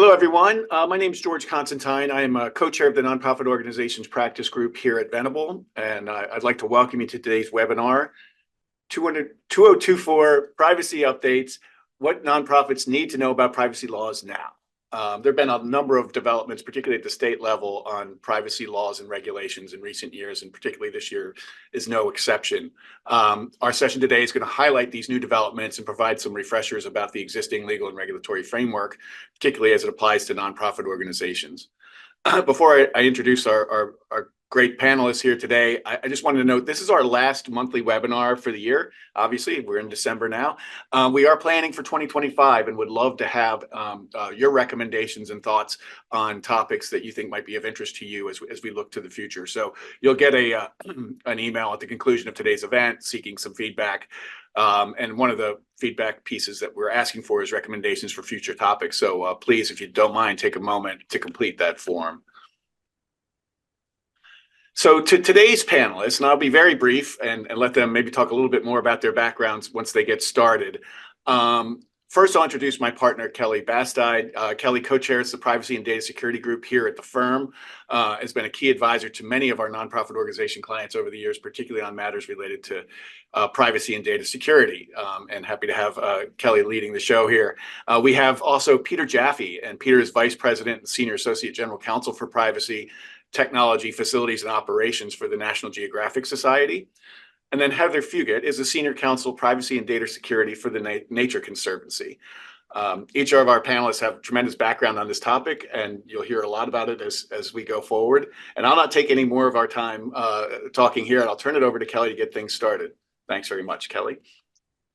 Hello, everyone. My name is George Constantine. I am a co-chair of the Nonprofit Organizations Practice Group here at Venable, and I'd like to welcome you to today's webinar, 2024 Privacy Updates, What Nonprofits Need to Know About Privacy Laws Now. There have been a number of developments, particularly at the state level, on privacy laws and regulations in recent years, and particularly this year is no exception. Our session today is going to highlight these new developments and provide some refreshers about the existing legal and regulatory framework, particularly as it applies to nonprofit organizations. Before I introduce our great panelists here today, I just wanted to note this is our last monthly webinar for the year. Obviously, we're in December now. We are planning for 2025 and would love to have your recommendations and thoughts on topics that you think might be of interest to you as we look to the future. So you'll get an email at the conclusion of today's event seeking some feedback. And one of the feedback pieces that we're asking for is recommendations for future topics. So please, if you don't mind, take a moment to complete that form. So to today's panelists, and I'll be very brief and let them maybe talk a little bit more about their backgrounds once they get started. First, I'll introduce my partner, Kelly Bastide. Kelly co-chairs the Privacy and Data Security Group here at the firm, has been a key advisor to many of our nonprofit organization clients over the years, particularly on matters related to privacy and data security, and happy to have Kelly leading the show here. We have also Peter Jaffe, and Peter is Vice President and Senior Associate General Counsel for Privacy, Technology, Facilities, and Operations for the National Geographic Society. And then Heather Fugit is a Senior Counsel, Privacy and Data Security for the Nature Conservancy. Each of our panelists have tremendous background on this topic, and you'll hear a lot about it as we go forward. And I'll not take any more of our time talking here, and I'll turn it over to Kelly to get things started. Thanks very much, Kelly.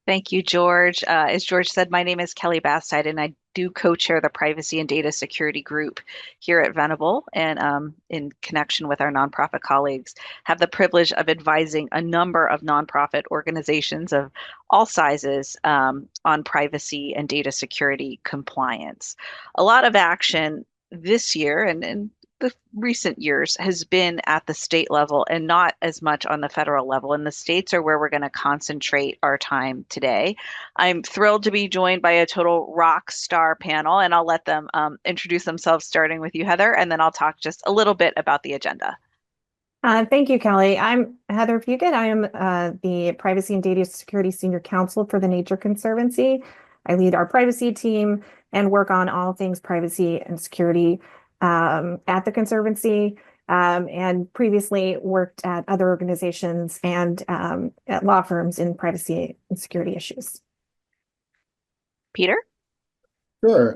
Thank you, George. As George said, my name is Kelly Bastide, and I do co-chair the Privacy and Data Security Group here at Venable, and in connection with our nonprofit colleagues, have the privilege of advising a number of nonprofit organizations of all sizes on privacy and data security compliance. A lot of action this year and the recent years has been at the state level and not as much on the federal level. And the states are where we're going to concentrate our time today. I'm thrilled to be joined by a total rock star panel, and I'll let them introduce themselves, starting with you, Heather, and then I'll talk just a little bit about the agenda. Thank you, Kelly. I'm Heather Fugit. I am the Privacy and Data Security Senior Counsel for the Nature Conservancy. I lead our privacy team and work on all things privacy and security at the Conservancy, and previously worked at other organizations and at law firms in privacy and security issues. Peter? Sure.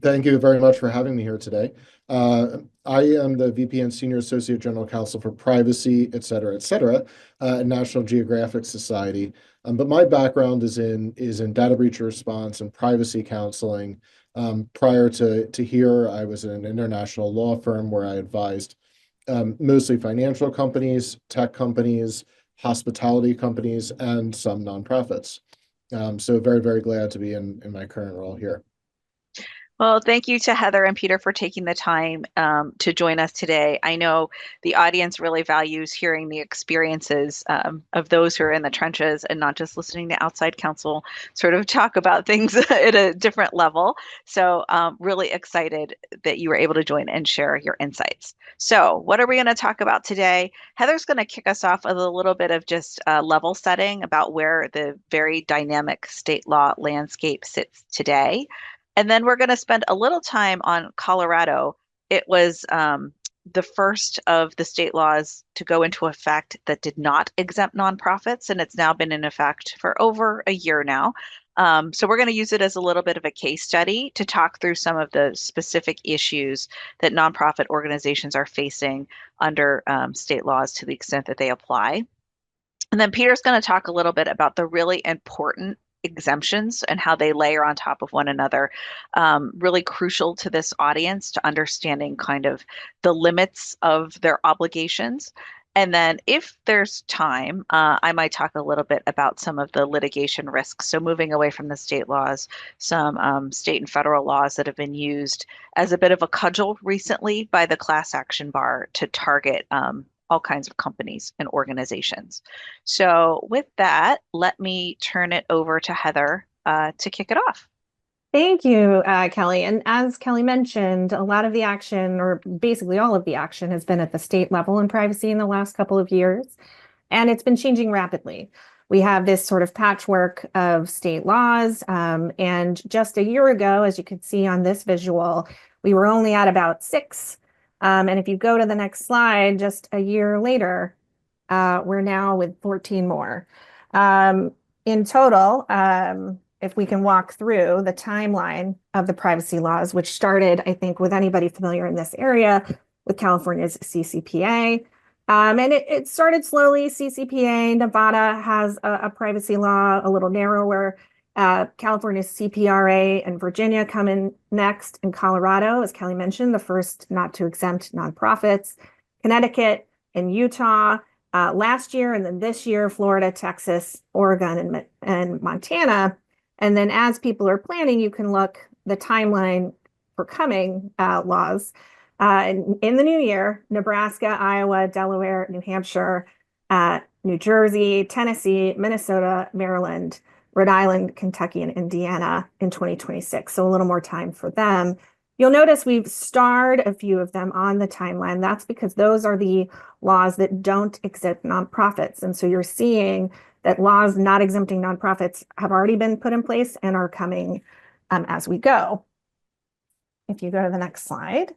Thank you very much for having me here today. I am the VP and Senior Associate General Counsel for Privacy, et cetera, at National Geographic Society. But my background is in data breach response and privacy counseling. Prior to here, I was in an international law firm where I advised mostly financial companies, tech companies, hospitality companies, and some nonprofits. So very, very glad to be in my current role here. Well, thank you to Heather and Peter for taking the time to join us today. I know the audience really values hearing the experiences of those who are in the trenches and not just listening to outside counsel sort of talk about things at a different level. So really excited that you were able to join and share your insights. So what are we going to talk about today? Heather's going to kick us off with a little bit of just level setting about where the very dynamic state law landscape sits today. And then we're going to spend a little time on Colorado. It was the first of the state laws to go into effect that did not exempt nonprofits, and it's now been in effect for over a year now. So we're going to use it as a little bit of a case study to talk through some of the specific issues that nonprofit organizations are facing under state laws to the extent that they apply. And then Peter's going to talk a little bit about the really important exemptions and how they layer on top of one another, really crucial to this audience to understanding kind of the limits of their obligations. And then if there's time, I might talk a little bit about some of the litigation risks. So moving away from the state laws, some state and federal laws that have been used as a bit of a cudgel recently by the class action bar to target all kinds of companies and organizations. So with that, let me turn it over to Heather to kick it off. Thank you, Kelly. And as Kelly mentioned, a lot of the action, or basically all of the action, has been at the state level in privacy in the last couple of years, and it's been changing rapidly. We have this sort of patchwork of state laws, and just a year ago, as you can see on this visual, we were only at about 6. And if you go to the next slide, just a year later, we're now with 14 more. In total, if we can walk through the timeline of the privacy laws, which started, I think, with anybody familiar in this area, with California's CCPA. And it started slowly, CCPA. Nevada has a privacy law a little narrower. California's CPRA and Virginia come in next, and Colorado, as Kelly mentioned, the first not to exempt nonprofits. Connecticut and Utah last year, and then this year, Florida, Texas, Oregon, and Montana. And then as people are planning, you can look the timeline for coming laws. In the new year, Nebraska, Iowa, Delaware, New Hampshire, New Jersey, Tennessee, Minnesota, Maryland, Rhode Island, Kentucky, and Indiana in 2026. So a little more time for them. You'll notice we've starred a few of them on the timeline. That's because those are the laws that don't exempt nonprofits. And so you're seeing that laws not exempting nonprofits have already been put in place and are coming as we go. If you go to the next slide.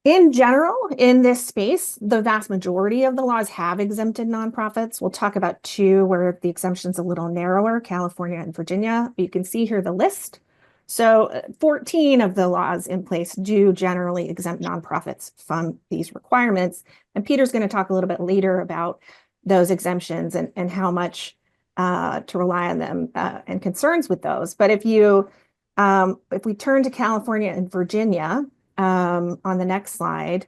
In general, in this space, the vast majority of the laws have exempted nonprofits. We'll talk about 2 where the exemption's a little narrower, California and Virginia. You can see here the list. So 14 of the laws in place do generally exempt nonprofits from these requirements. And Peter's going to talk a little bit later about those exemptions and how much to rely on them and concerns with those. But if we turn to California and Virginia on the next slide,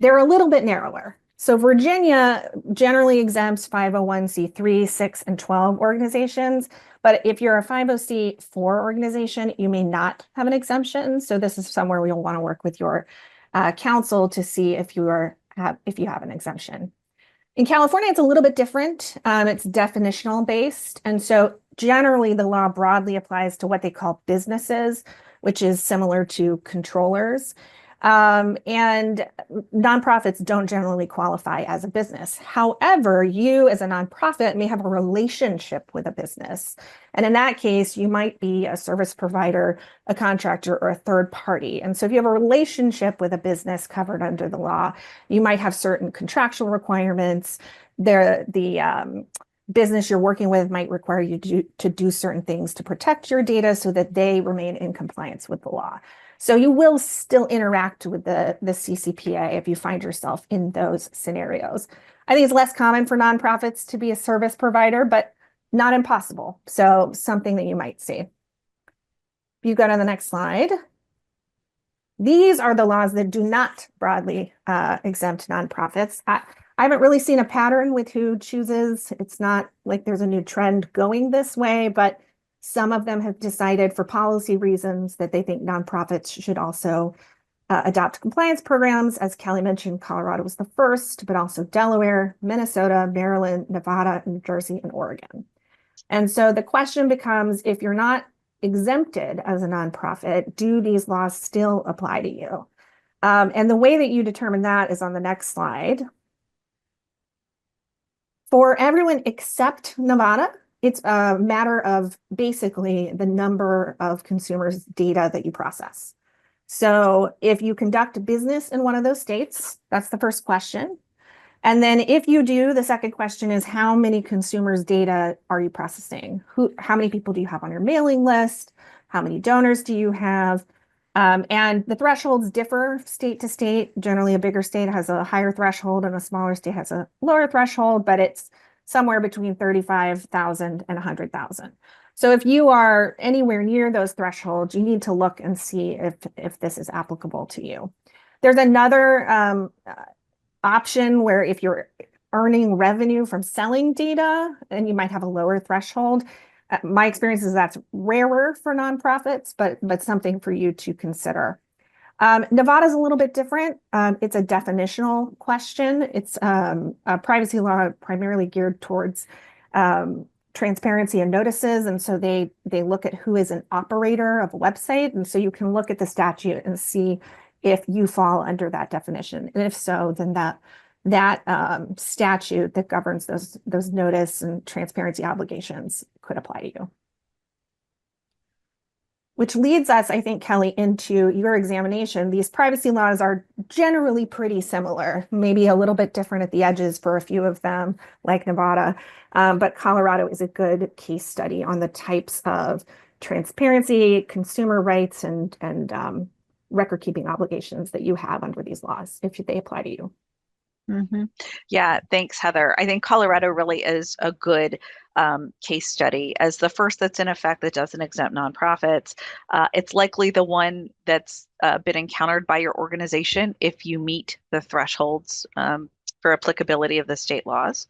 they're a little bit narrower. So Virginia generally exempts 501c3, 6, and 12 organizations. But if you're a 50c4 organization, you may not have an exemption. So this is somewhere you'll want to work with your counsel to see if you have an exemption. In California, it's a little bit different. It's definitional based. And so generally the law broadly applies to what they call businesses, which is similar to controllers. And nonprofits don't generally qualify as a business. However, you as a nonprofit may have a relationship with a business. And in that case, you might be a service provider, a contractor, or a third party. And so if you have a relationship with a business covered under the law, you might have certain contractual requirements. The business you're working with might require you to do certain things to protect your data so that they remain in compliance with the law. So you will still interact with the CCPA if you find yourself in those scenarios. I think it's less common for nonprofits to be a service provider, but not impossible. So something that you might see. If you go to the next slide. These are the laws that do not broadly exempt nonprofits. I haven't really seen a pattern with who chooses. It's not like there's a new trend going this way, but some of them have decided for policy reasons that they think nonprofits should also adopt compliance programs. As Kelly mentioned, Colorado was the first, but also Delaware, Minnesota, Maryland, Nevada, New Jersey, and Oregon. And so the question becomes, if you're not exempted as a nonprofit, do these laws still apply to you? And the way that you determine that is on the next slide. For everyone except Nevada, it's a matter of basically the number of consumers' data that you process. So if you conduct business in one of those states, that's the first question. And then if you do, the second question is, how many consumers' data are you processing? How many people do you have on your mailing list? How many donors do you have? And the thresholds differ state to state. Generally, a bigger state has a higher threshold and a smaller state has a lower threshold, but it's somewhere between 35,000 and 100,000. So if you are anywhere near those thresholds, you need to look and see if this is applicable to you. There's another option where if you're earning revenue from selling data, then you might have a lower threshold. My experience is that's rarer for nonprofits, but something for you to consider. Nevada's a little bit different. It's a definitional question. It's a privacy law primarily geared towards transparency and notices. And so they look at who is an operator of a website. And so you can look at the statute and see if you fall under that definition. And if so, then that statute that governs those notice and transparency obligations could apply to you. Which leads us, I think, Kelly, into your examination. These privacy laws are generally pretty similar, maybe a little bit different at the edges for a few of them, like Nevada. But Colorado is a good case study on the types of transparency, consumer rights, and record-keeping obligations that you have under these laws, if they apply to you. Mm-hmm. Yeah, thanks, Heather. I think Colorado really is a good case study as the first that's in effect that doesn't exempt nonprofits. It's likely the one that's been encountered by your organization if you meet the thresholds for applicability of the state laws.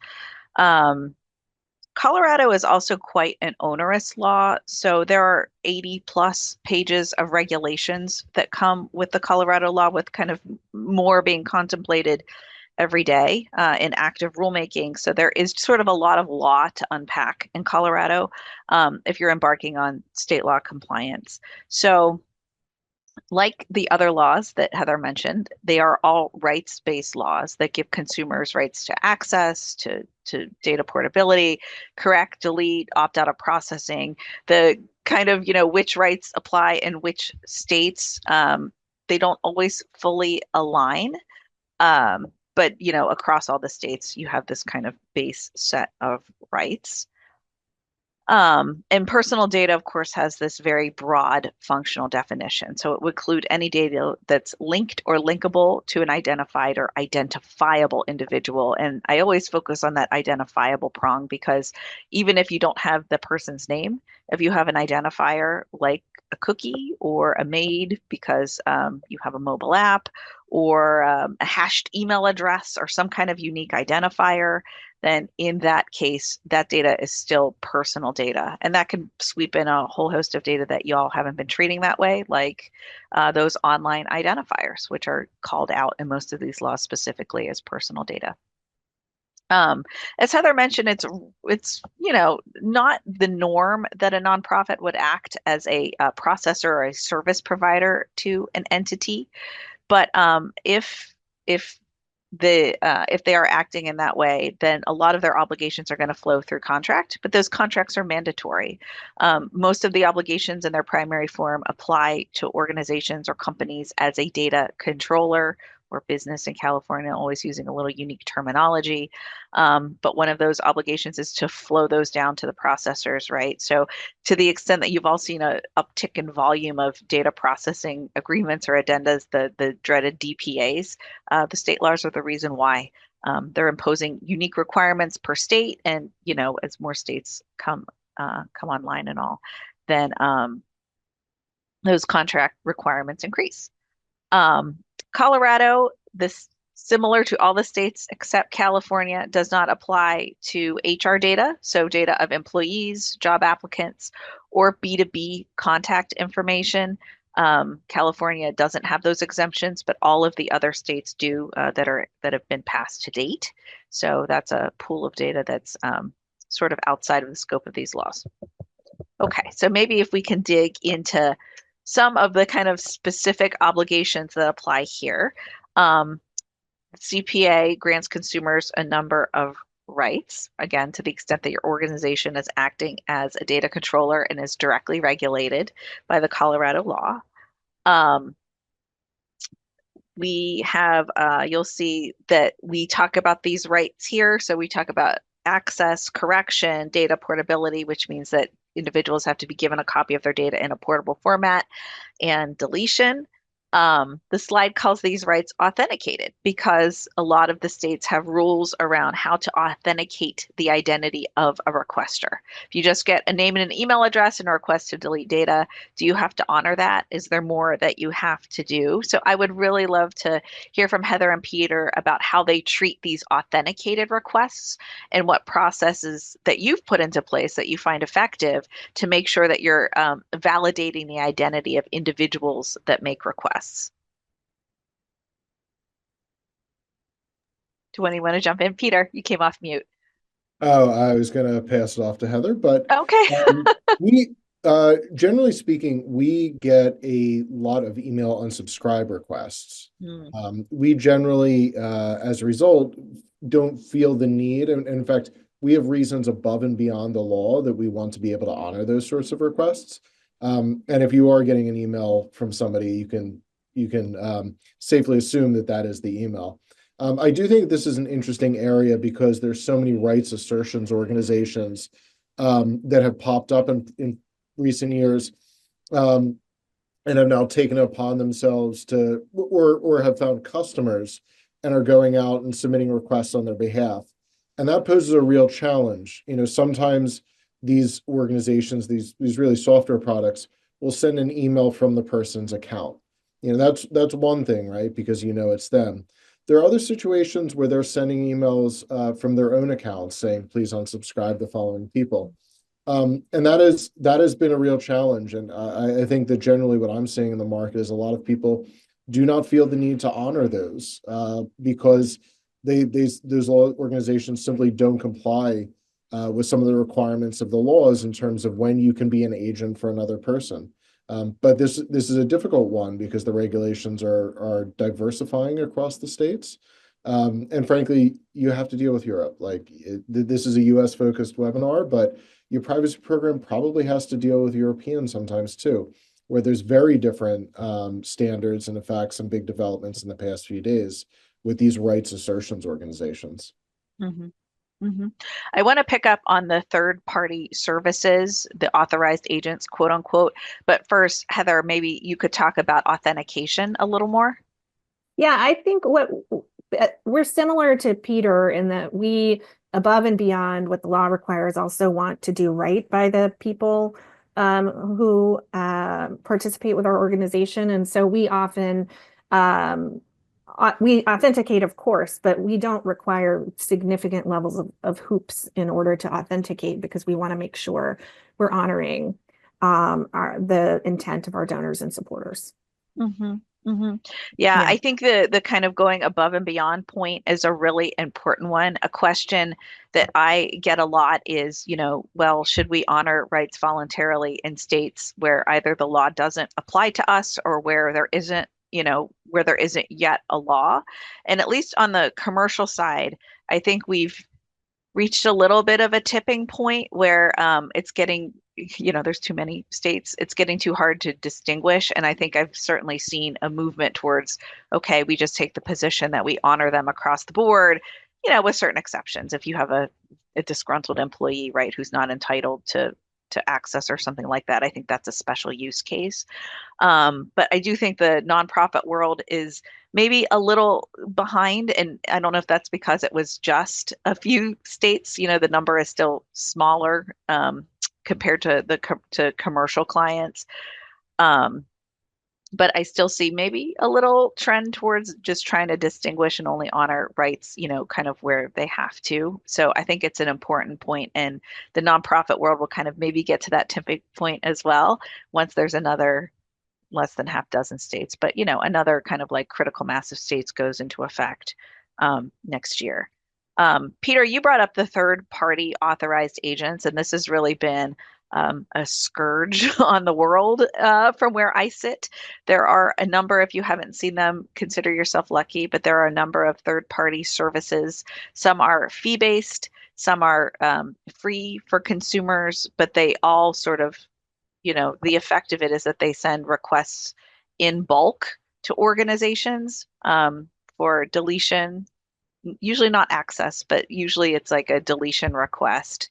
Colorado is also quite an onerous law. So there are 80 plus pages of regulations that come with the Colorado law, with kind of more being contemplated every day in active rulemaking. So there is sort of a lot of law to unpack in Colorado if you're embarking on state law compliance. So like the other laws that Heather mentioned, they are all rights-based laws that give consumers rights to access, to data portability, correct, delete, opt out of processing, the kind of, which rights apply in which states. They don't always fully align. But, across all the states, you have this kind of base set of rights. And personal data, of course, has this very broad functional definition. So it would include any data that's linked or linkable to an identified or identifiable individual. And I always focus on that identifiable prong, because even if you don't have the person's name, if you have an identifier like a cookie or a maid because you have a mobile app, or a hashed email address or some kind of unique identifier, then in that case, that data is still personal data. And that can sweep in a whole host of data that y'all haven't been treating that way, like those online identifiers, which are called out in most of these laws specifically as personal data. As Heather mentioned, it's not the norm that a nonprofit would act as a processor or a service provider to an entity. But if they are acting in that way, then a lot of their obligations are going to flow through contract, but those contracts are mandatory. Most of the obligations in their primary form apply to organizations or companies as a data controller or business in California, always using a little unique terminology. But one of those obligations is to flow those down to the processors, right? So to the extent that you've all seen an uptick in volume of data processing agreements or addendas, the dreaded DPAs, the state laws are the reason why. They're imposing unique requirements per state, and as more states come online and all, then those contract requirements increase. Colorado, this similar to all the states except California, does not apply to HR data, so data of employees, job applicants, or B2B contact information. California doesn't have those exemptions, but all of the other states do that have been passed to date. So that's a pool of data that's sort of outside of the scope of these laws. Okay, so maybe if we can dig into some of the kind of specific obligations that apply here. CPA grants consumers a number of rights, again, to the extent that your organization is acting as a data controller and is directly regulated by the Colorado law. We have, you'll see that we talk about these rights here. So we talk about access, correction, data portability, which means that individuals have to be given a copy of their data in a portable format, and deletion. The slide calls these rights authenticated because a lot of the states have rules around how to authenticate the identity of a requester. If you just get a name and an email address and a request to delete data, do you have to honor that? Is there more that you have to do? So I would really love to hear from Heather and Peter about how they treat these authenticated requests and what processes that you've put into place that you find effective to make sure that you're validating the identity of individuals that make requests. Do anyone want to jump in? Peter, you came off mute. Oh, I was going to pass it off to Heather, but Okay. we, generally speaking, we get a lot of email unsubscribe requests. Hmm. We generally, as a result, don't feel the need. And in fact, we have reasons above and beyond the law that we want to be able to honor those sorts of requests. And if you are getting an email from somebody, you can safely assume that that is the email. I do think this is an interesting area because there's so many rights assertions organizations that have popped up in recent years, and have now taken it upon themselves to, or have found customers and are going out and submitting requests on their behalf. And that poses a real challenge. Sometimes these organizations, these really software products, will send an email from the person's account. That's one thing, right? Because it's them. There are other situations where they're sending emails from their own accounts saying, please unsubscribe the following people. And that has been a real challenge. And I think that generally what I'm seeing in the market is a lot of people do not feel the need to honor those because those organizations simply don't comply with some of the requirements of the laws in terms of when you can be an agent for another person. But this is a difficult one because the regulations are diversifying across the states. And frankly, you have to deal with Europe. This is a US focused webinar, but your privacy program probably has to deal with Europeans sometimes too, where there's very different standards and in fact some big developments in the past few days with these rights assertions organizations. Mm-hmm. Mm-hmm. I want to pick up on the third-party services, the authorized agents, quote unquote. But first, Heather, maybe you could talk about authentication a little more. Yeah, I think we're similar to Peter in that we, above and beyond what the law requires, also want to do right by the people who participate with our organization. And so we often we authenticate, of course, but we don't require significant levels of hoops in order to authenticate because we want to make sure we're honoring the intent of our donors and supporters. Mm-hmm. Mm-hmm. Yeah, Yeah. I think the kind of going above and beyond point is a really important one. A question that I get a lot is, well, should we honor rights voluntarily in states where either the law doesn't apply to us or where there isn't, where there isn't yet a law? And at least on the commercial side, I think we've reached a little bit of a tipping point where it's getting, there's too many states. It's getting too hard to distinguish. And I think I've certainly seen a movement towards, okay, we just take the position that we honor them across the board, with certain exceptions. If you have a disgruntled employee, right, who's not entitled to access or something like that, I think that's a special use case. But I do think the nonprofit world is maybe a little behind. And I don't know if that's because it was just a few states, the number is still smaller compared to to commercial clients. But I still see maybe a little trend towards just trying to distinguish and only honor rights, kind of where they have to. So I think it's an important point, and the nonprofit world will kind of maybe get to that tipping point as well once there's another less than half dozen states, but another kind of like critical mass of states goes into effect next year. Peter, you brought up the third party authorized agents, and this has really been a scourge on the world from where I sit. There are a number, if you haven't seen them, consider yourself lucky, but there are a number of third party services. Some are fee based, some are free for consumers, but they all sort of the effect of it is that they send requests in bulk to organizations for deletion, usually not access, but usually it's like a deletion request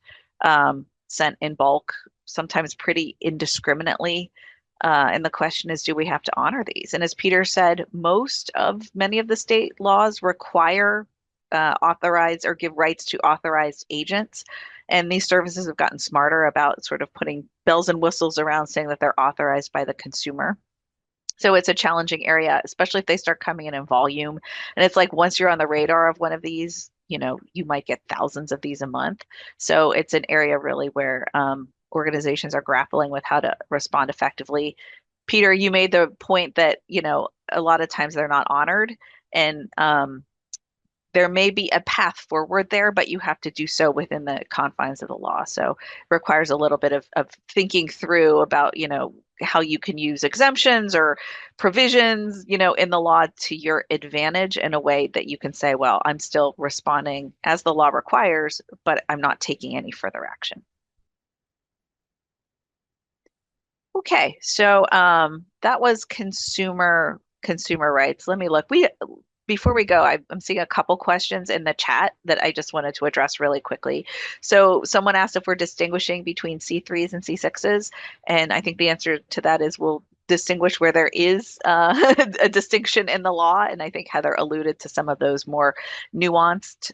sent in bulk, sometimes pretty indiscriminately. And the question is, do we have to honor these? And as Peter said, many of the state laws require authorize or give rights to authorized agents. And these services have gotten smarter about sort of putting bells and whistles around saying that they're authorized by the consumer. So it's a challenging area, especially if they start coming in volume. And it's like once you're on the radar of one of these, you might get thousands of these a month. So it's an area really where organizations are grappling with how to respond effectively. Peter, you made the point that, a lot of times they're not honored. And there may be a path forward there, but you have to do so within the confines of the law. So it requires a little bit of thinking through about, how you can use exemptions or provisions, in the law to your advantage in a way that you can say, well, I'm still responding as the law requires, but I'm not taking any further action. Okay, so that was consumer rights. Let me look. Before we go, I'm seeing a couple questions in the chat that I just wanted to address really quickly. So someone asked if we're distinguishing between C3s and C6s, and I think the answer to that is we'll distinguish where there is a distinction in the law, and I think Heather alluded to some of those more nuanced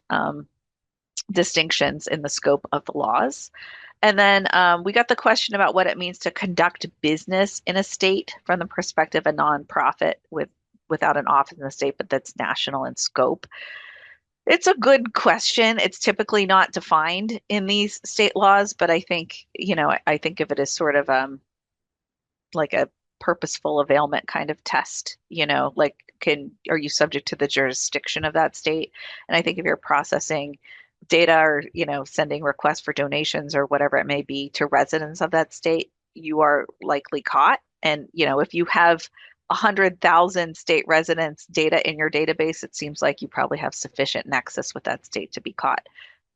distinctions in the scope of the laws. And then we got the question about what it means to conduct business in a state from the perspective of a nonprofit without an office in the state, but that's national in scope. It's a good question. It's typically not defined in these state laws, but I think, I think of it as sort of like a purposeful availment kind of test, like are you subject to the jurisdiction of that state? And I think if you're processing data or, sending requests for donations or whatever it may be to residents of that state, you are likely caught. And, if you have 100,000 state residents data in your database, it seems like you probably have sufficient nexus with that state to be caught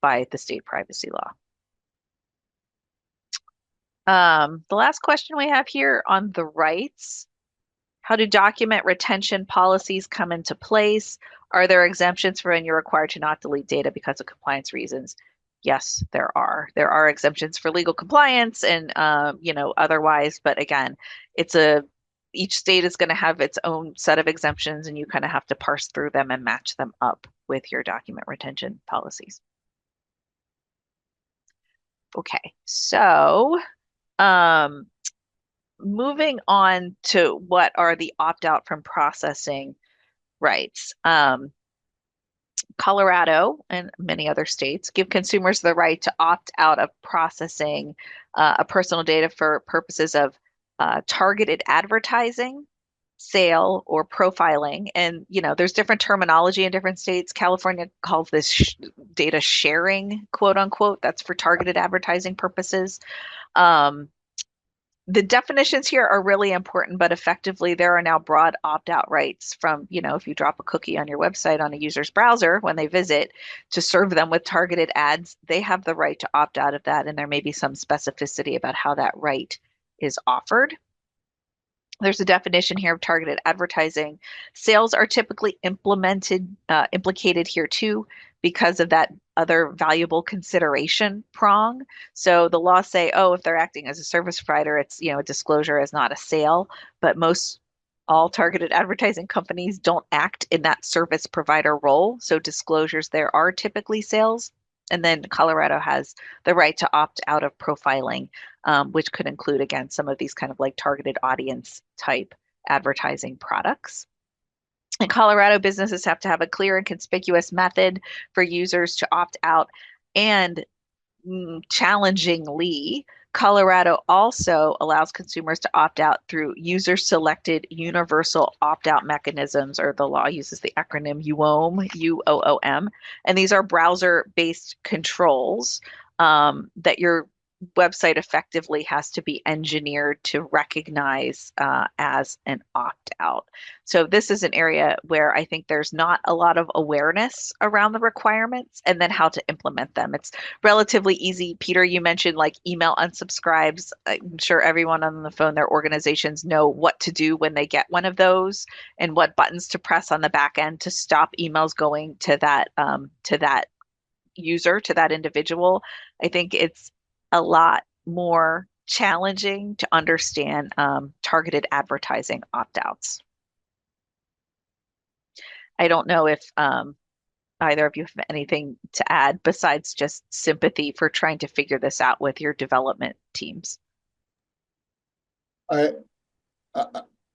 by the state privacy law. The last question we have here on the rights, how do document retention policies come into place? Are there exemptions for when you're required to not delete data because of compliance reasons? Yes, there are. There are exemptions for legal compliance and, otherwise, but again, each state is going to have its own set of exemptions and you kind of have to parse through them and match them up with your document retention policies. Okay, so moving on to what are the opt-out from processing rights. Colorado and many other states give consumers the right to opt out of processing a personal data for purposes of targeted advertising, sale, or profiling. And, there's different terminology in different states. California calls this data sharing, quote unquote. That's for targeted advertising purposes. The definitions here are really important, but effectively there are now broad opt-out rights from, if you drop a cookie on your website on a user's browser when they visit to serve them with targeted ads, they have the right to opt out of that. And there may be some specificity about how that right is offered. There's a definition here of targeted advertising. Sales are typically implicated here too, because of that other valuable consideration prong. So the laws say, oh, if they're acting as a service provider, it's, a disclosure is not a sale, but all targeted advertising companies don't act in that service provider role. So disclosures there are typically sales. And then Colorado has the right to opt out of profiling, which could include, again, some of these kind of like targeted audience type advertising products. In Colorado, businesses have to have a clear and conspicuous method for users to opt out. And challengingly, Colorado also allows consumers to opt out through user-selected universal opt-out mechanisms, or the law uses the acronym UOM, U-O-O-M. And these are browser-based controls that your website effectively has to be engineered to recognize as an opt-out. So this is an area where I think there's not a lot of awareness around the requirements and then how to implement them. It's relatively easy. Peter, you mentioned like email unsubscribes. I'm sure everyone on the phone, their organizations know what to do when they get one of those and what buttons to press on the back end to stop emails going to that user, to that individual. I think it's a lot more challenging to understand targeted advertising opt-outs. I don't know if either of you have anything to add besides just sympathy for trying to figure this out with your development teams. I'm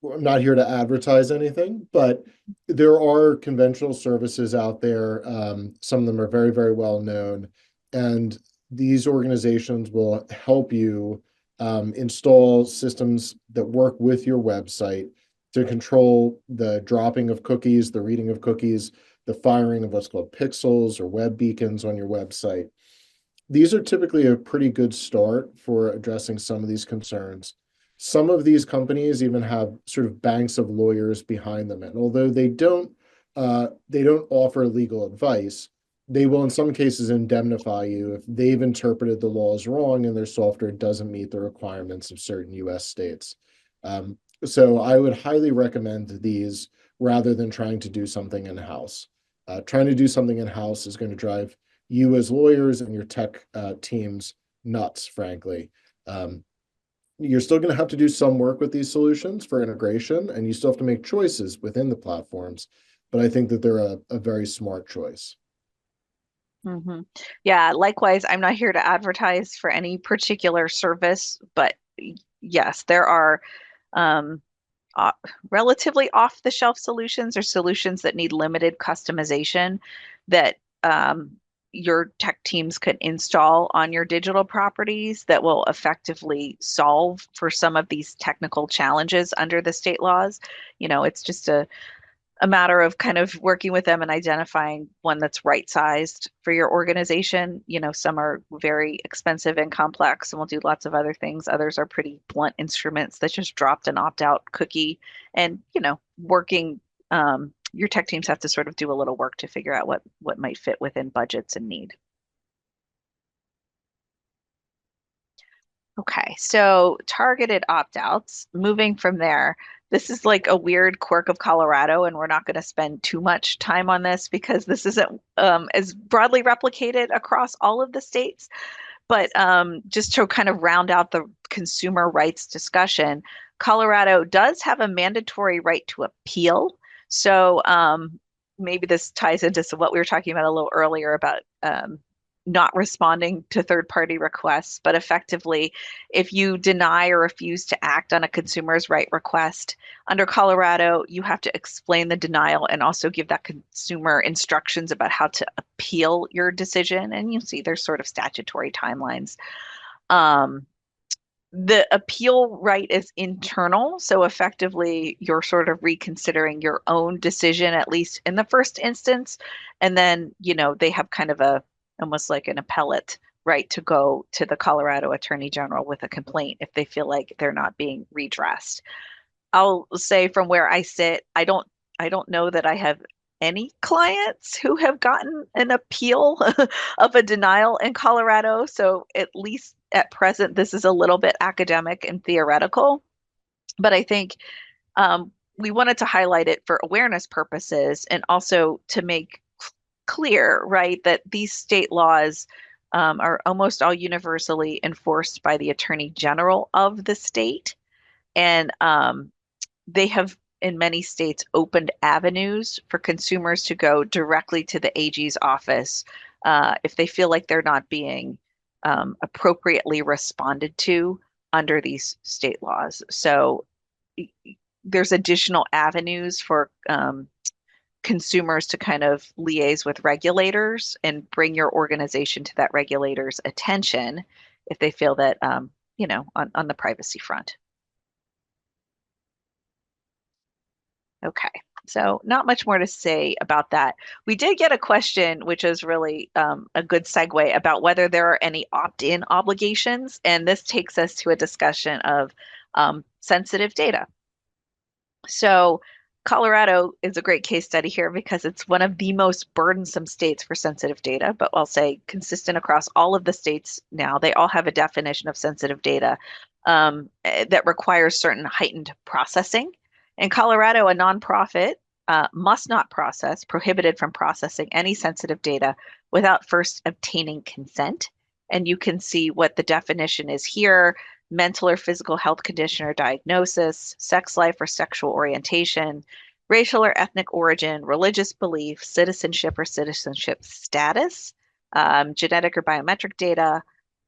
not here to advertise anything, but there are conventional services out there. Some of them are very, very well known, and these organizations will help you install systems that work with your website to control the dropping of cookies, the reading of cookies, the firing of what's called pixels or web beacons on your website. These are typically a pretty good start for addressing some of these concerns. Some of these companies even have sort of banks of lawyers behind them, and although they don't offer legal advice, they will in some cases indemnify you if they've interpreted the laws wrong and their software doesn't meet the requirements of certain US states. So I would highly recommend these rather than trying to do something in-house. Trying to do something in-house is going to drive you as lawyers and your tech teams nuts, frankly. You're still going to have to do some work with these solutions for integration, and you still have to make choices within the platforms, but I think that they're a very smart choice. Mm-hmm. Yeah, likewise, I'm not here to advertise for any particular service, but yes, there are um, relatively off-the-shelf solutions or solutions that need limited customization that your tech teams could install on your digital properties that will effectively solve for some of these technical challenges under the state laws. It's just a matter of kind of working with them and identifying one that's right sized for your organization. Some are very expensive and complex and will do lots of other things. Others are pretty blunt instruments that just dropped an opt out cookie. And, working, your tech teams have to sort of do a little work to figure out what might fit within budgets and need. Okay, so targeted opt-outs, moving from there, this is like a weird quirk of Colorado, and we're not going to spend too much time on this because this isn't as broadly replicated across all of the states. But just to kind of round out the consumer rights discussion, Colorado does have a mandatory right to appeal. So maybe this ties into what we were talking about a little earlier about not responding to third-party requests, but effectively, if you deny or refuse to act on a consumer's right request, under Colorado, you have to explain the denial and also give that consumer instructions about how to appeal your decision. And you see there's sort of statutory timelines. The appeal right is internal, so effectively you're sort of reconsidering your own decision, at least in the first instance. And then, they have kind of almost like an appellate right to go to the Colorado Attorney General with a complaint if they feel like they're not being redressed. I'll say from where I sit, I don't know that I have any clients who have gotten an appeal of a denial in Colorado. So at least at present, this is a little bit academic and theoretical. But I think we wanted to highlight it for awareness purposes and also to make clear, right, that these state laws are almost all universally enforced by the Attorney General of the state. And they have, in many states, opened avenues for consumers to go directly to the AG's office if they feel like they're not being appropriately responded to under these state laws. So there's additional avenues for consumers to kind of liaise with regulators and bring your organization to that regulator's attention if they feel that, on the privacy front. Okay, so not much more to say about that. We did get a question, which is really a good segue about whether there are any opt-in obligations, and this takes us to a discussion of sensitive data. So Colorado is a great case study here because it's one of the most burdensome states for sensitive data, but I'll say consistent across all of the states now. They all have a definition of sensitive data that requires certain heightened processing. In Colorado, a nonprofit must not process, prohibited from processing any sensitive data without first obtaining consent. And you can see what the definition is here: mental or physical health condition or diagnosis, sex life or sexual orientation, racial or ethnic origin, religious belief, citizenship or citizenship status, genetic or biometric data.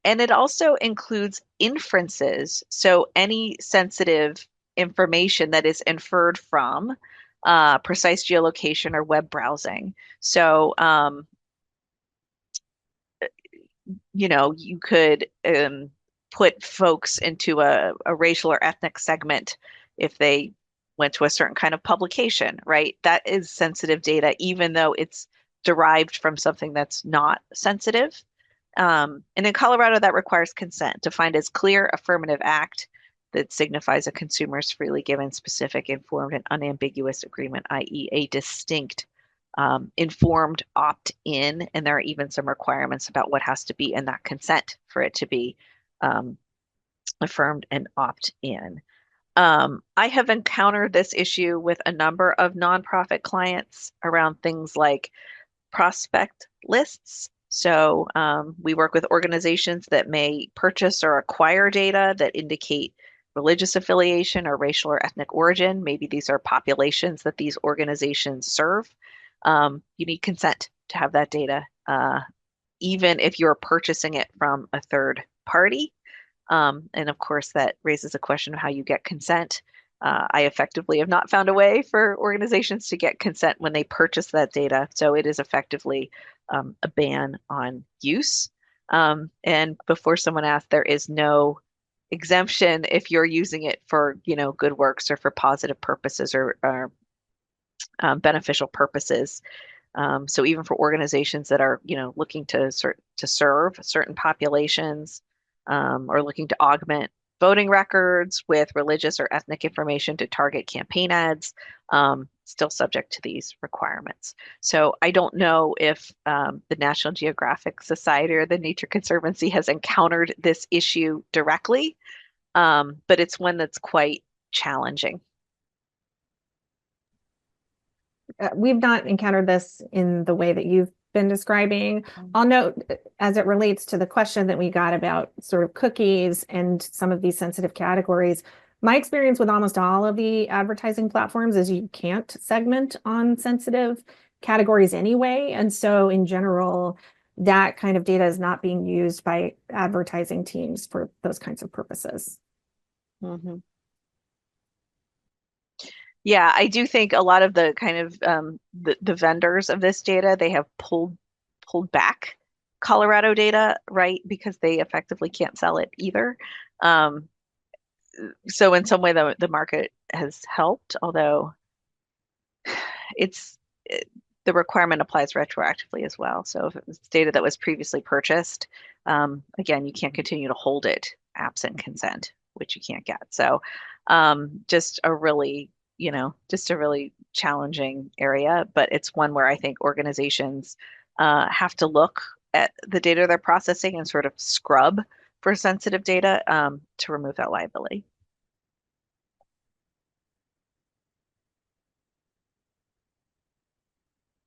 And it also includes inferences. So any sensitive information that is inferred from precise geolocation or web browsing. So, you could put folks into a racial or ethnic segment if they went to a certain kind of publication, right? That is sensitive data, even though it's derived from something that's not sensitive. And in Colorado, that requires consent, defined as clear affirmative act that signifies a consumer's freely given, specific, informed, and unambiguous agreement, i.e. a distinct informed opt-in. And there are even some requirements about what has to be in that consent for it to be affirmed and opt-in. I have encountered this issue with a number of nonprofit clients around things like prospect lists. So we work with organizations that may purchase or acquire data that indicate religious affiliation or racial or ethnic origin. Maybe these are populations that these organizations serve. You need consent to have that data, even if you're purchasing it from a third party. And of course, that raises a question of how you get consent. I effectively have not found a way for organizations to get consent when they purchase that data. So it is effectively a ban on use. And before someone asks, there is no exemption if you're using it for, good works or for positive purposes or beneficial purposes. So even for organizations that are, looking to serve certain populations, or looking to augment voting records with religious or ethnic information to target campaign ads, still subject to these requirements. So I don't know if the National Geographic Society or the Nature Conservancy has encountered this issue directly, but it's one that's quite challenging. We've not encountered this in the way that you've been describing. I'll note, as it relates to the question that we got about sort of cookies and some of these sensitive categories, my experience with almost all of the advertising platforms is you can't segment on sensitive categories anyway. And so in general, that kind of data is not being used by advertising teams for those kinds of purposes. Mm-hmm. Yeah, I do think a lot of the kind of the vendors of this data, they have pulled back Colorado data, right? Because they effectively can't sell it either. So in some way, the market has helped, although the requirement applies retroactively as well. So if it's data that was previously purchased, again, you can't continue to hold it absent consent, which you can't get. So just a really challenging area, but it's one where I think organizations have to look at the data they're processing and sort of scrub for sensitive data to remove that liability.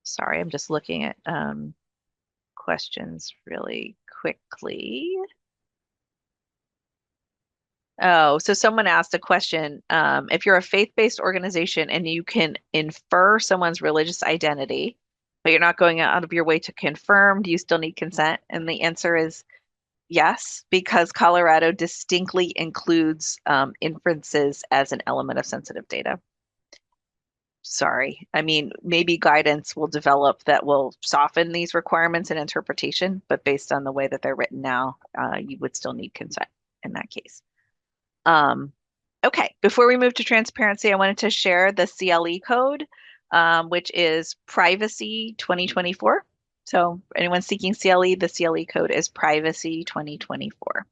Sorry, I'm just looking at questions really quickly. Oh, so someone asked a question. If you're a faith-based organization and you can infer someone's religious identity, but you're not going out of your way to confirm, do you still need consent? And the answer is yes, because Colorado distinctly includes inferences as an element of sensitive data. Sorry. I mean, maybe guidance will develop that will soften these requirements and interpretation, but based on the way that they're written now, you would still need consent in that case. Okay, before we move to transparency, I wanted to share the CLE code, which is Privacy 2024. So anyone seeking CLE, the CLE code is Privacy 2024.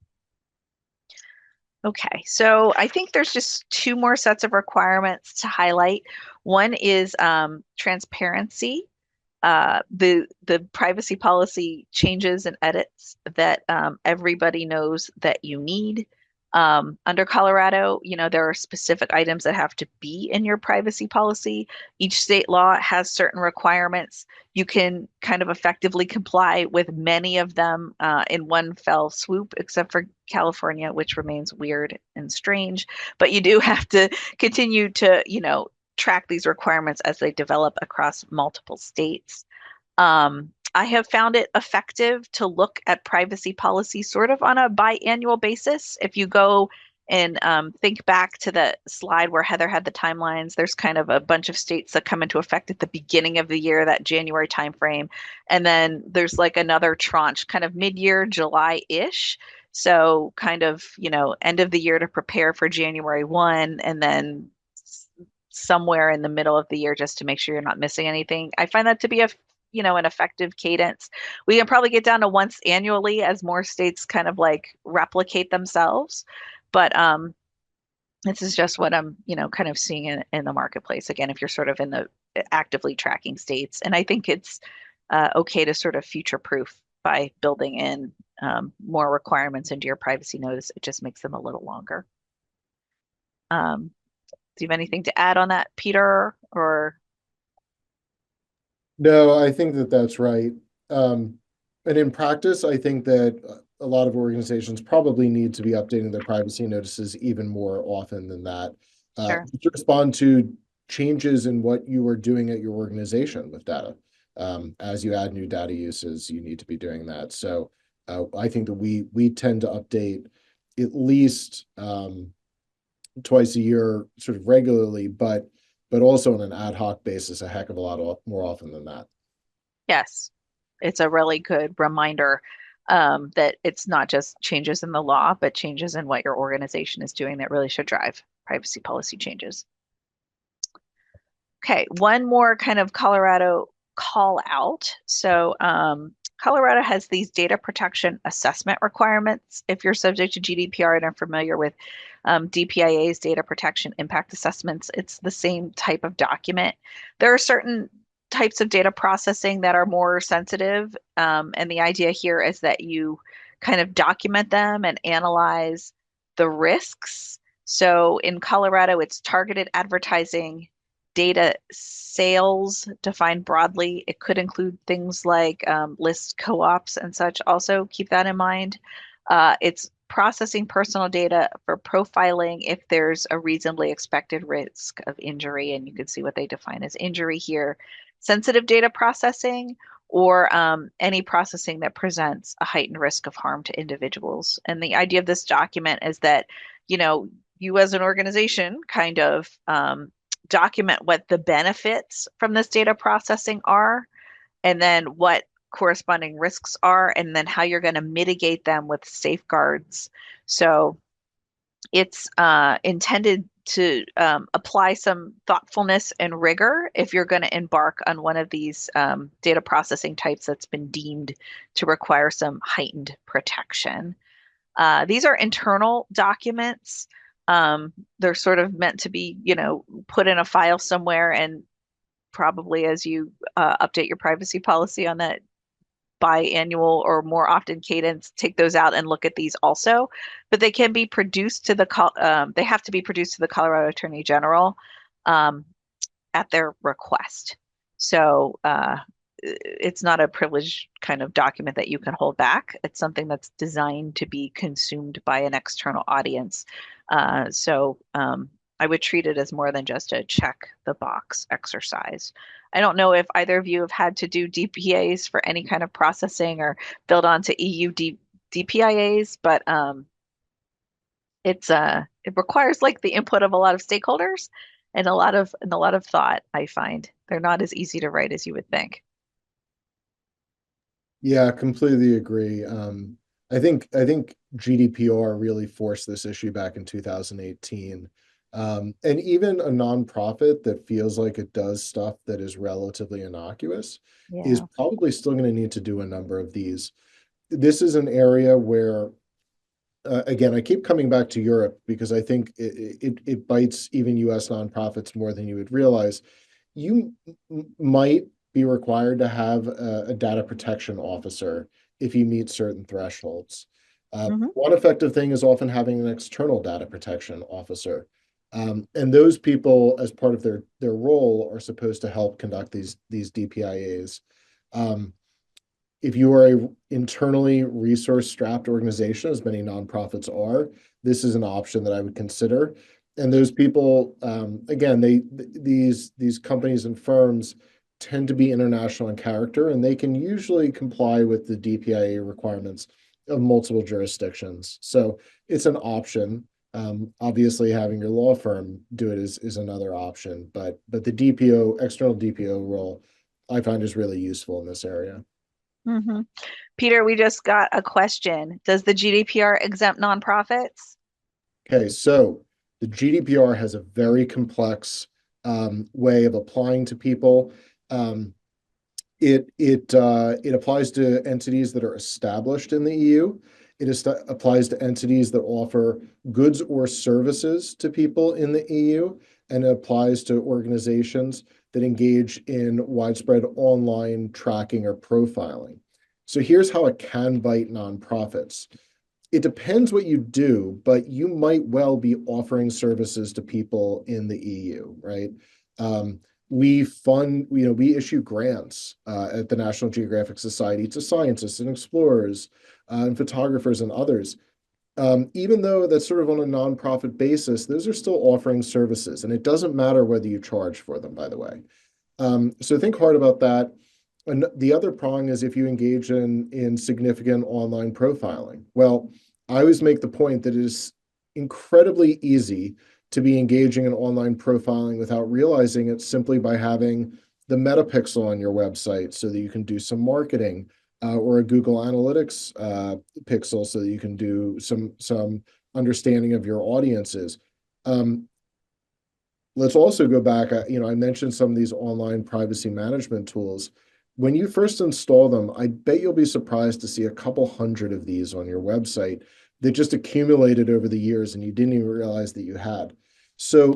Okay, so I think there's just two more sets of requirements to highlight. One is transparency. The privacy policy changes and edits that everybody knows that you need. Under Colorado, there are specific items that have to be in your privacy policy. Each state law has certain requirements. You can kind of effectively comply with many of them in one fell swoop, except for California, which remains weird and strange. But you do have to continue to, track these requirements as they develop across multiple states. I have found it effective to look at privacy policy sort of on a biannual basis. If you go and think back to the slide where Heather had the timelines, there's kind of a bunch of states that come into effect at the beginning of the year, that January timeframe. And then there's like another tranche, kind of mid-year, July-ish. So kind of, end of the year to prepare for January 1, and then somewhere in the middle of the year just to make sure you're not missing anything. I find that to be an effective cadence. We can probably get down to once annually as more states kind of like replicate themselves. But this is just what I'm, kind of seeing in the marketplace. Again, if you're sort of in the actively tracking states. And I think it's okay to sort of future proof by building in more requirements into your privacy notice. It just makes them a little longer. Do you have anything to add on that, Peter? Or No, I think that that's right. And in practice, I think that a lot of organizations probably need to be updating their privacy notices even more often than that. Sure. To respond to changes in what you are doing at your organization with data. As you add new data uses, you need to be doing that. So I think that we tend to update at least twice a year, sort of regularly, but also on an ad hoc basis, a heck of a lot more often than that. Yes, it's a really good reminder that it's not just changes in the law, but changes in what your organization is doing that really should drive privacy policy changes. Okay, one more kind of Colorado call out. So Colorado has these data protection assessment requirements. If you're subject to GDPR and are familiar with DPIA's data protection impact assessments, it's the same type of document. There are certain types of data processing that are more sensitive. And the idea here is that you kind of document them and analyze the risks. So in Colorado, it's targeted advertising, data sales defined broadly. It could include things like list co-ops and such. Also keep that in mind. It's processing personal data for profiling if there's a reasonably expected risk of injury, and you can see what they define as injury here. Sensitive data processing, or any processing that presents a heightened risk of harm to individuals. And the idea of this document is that, you as an organization kind of document what the benefits from this data processing are, and then what corresponding risks are, and then how you're going to mitigate them with safeguards. So it's intended to apply some thoughtfulness and rigor if you're going to embark on one of these data processing types that's been deemed to require some heightened protection. These are internal documents. They're sort of meant to be, put in a file somewhere, and probably as you update your privacy policy on that biannual or more often cadence, take those out and look at these also. But they can be produced to they have to be produced to the Colorado Attorney General at their request. So it's not a privileged kind of document that you can hold back. It's something that's designed to be consumed by an external audience. So I would treat it as more than just a check the box exercise. I don't know if either of you have had to do DPAs for any kind of processing or build onto EU DPIAs, but it requires like the input of a lot of stakeholders and a lot of thought. I find they're not as easy to write as you would think. Yeah, completely agree. I think GDPR really forced this issue back in 2018. And even a nonprofit that feels like it does stuff that is relatively innocuous is probably still going to need to do a number of these. This is an area where, again, I keep coming back to Europe because I think it bites even US nonprofits more than you would realize. You might be required to have a data protection officer if you meet certain thresholds. One effective thing is often having an external data protection officer. And those people, as part of their role, are supposed to help conduct these DPIAs. If you are a internally resource-strapped organization, as many nonprofits are, this is an option that I would consider. And those people, again, these companies and firms tend to be international in character, and they can usually comply with the DPIA requirements of multiple jurisdictions. So it's an option. Obviously, having your law firm do it is another option, but the external DPO role, I find is really useful in this area. Peter, we just got a question. Does the GDPR exempt nonprofits? Okay, so the GDPR has a very complex way of applying to people. It applies to entities that are established in the EU. Applies to entities that offer goods or services to people in the EU, and it applies to organizations that engage in widespread online tracking or profiling. So here's how it can bite nonprofits. It depends what you do, but you might well be offering services to people in the EU, right? We issue grants at the National Geographic Society to scientists and explorers and photographers and others. Even though that's sort of on a nonprofit basis, those are still offering services, and it doesn't matter whether you charge for them, by the way. So think hard about that. And the other prong is if you engage in significant online profiling. Well, I always make the point that it is incredibly easy to be engaging in online profiling without realizing it, simply by having the metapixel on your website so that you can do some marketing, or a Google Analytics pixel so that you can do some understanding of your audiences. Let's also go back. I mentioned some of these online privacy management tools. When you first install them, I bet you'll be surprised to see a couple hundred of these on your website that just accumulated over the years and you didn't even realize that you had. So